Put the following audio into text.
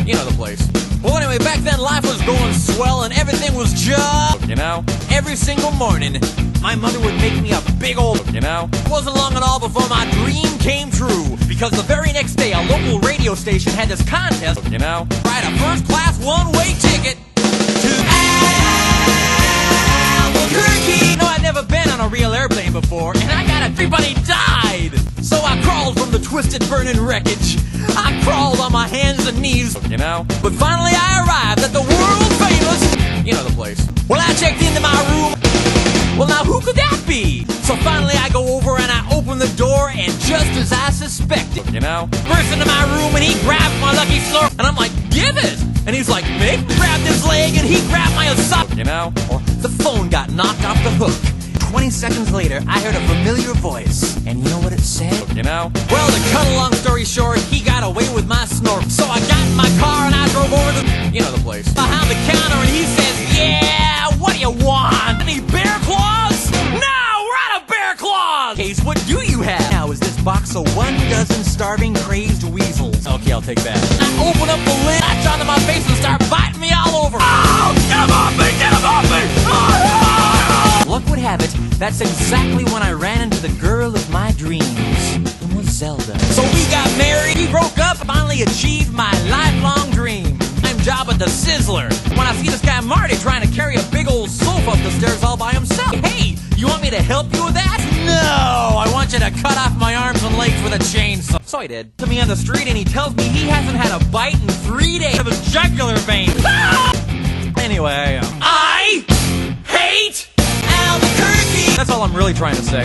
You know the place. Well, anyway, back then life was going swell and everything was just, you know, every single morning my mother would make me a big old, you know. It wasn't long at all before my dream came true, because the very next day a local radio station had this contest, you know, write a first-class one-way ticket to Albuquerque. No, I'd never been on a real airplane before, and I got everybody died. So I crawled from the twisted, burning wreckage. I crawled on my hands and knees, you know. But finally I arrived at the world-famous, you know the place. Well, I checked into my room. Well, now who could that be? So finally I go over and I open the door, and just as I suspected, you know, burst into my room and he grabbed my lucky slurp, and I'm like, give it! And he's like, make me. Grabbed his leg and he grabbed my sock, you know. Or the phone got knocked off the hook. 20 seconds later, I heard a familiar voice, and you know what it said? You know? Well, to cut a long story short, he got away with my snort. So I got in my car and I drove over to, you know the place, behind the counter, and he says, yeah, what do you want? Any bear claws? No, we're out of bear claws! Case, what do you have? Now, is this box of 12 starving, crazed weasels? Okay, I'll take that. I open up the lid, latch onto my face, and start biting me all over. Oh, get him off me! Get him off me! Oh! Luck would have it, that's exactly when I ran into the girl of my dreams. It was Zelda. So we got married, we broke up, finally achieved my lifelong dream. I'm Jabba the Sizzler. When I see this guy Marty trying to carry a big old sofa up the stairs all by himself. Hey, you want me to help you with that? No, I want you to cut off my arms and legs with a chainsaw. So he did. To me on the street, and he tells me he hasn't had a bite in 3 days of his jugular vein. Anyway, I hate Albuquerque! That's all I'm really trying to say.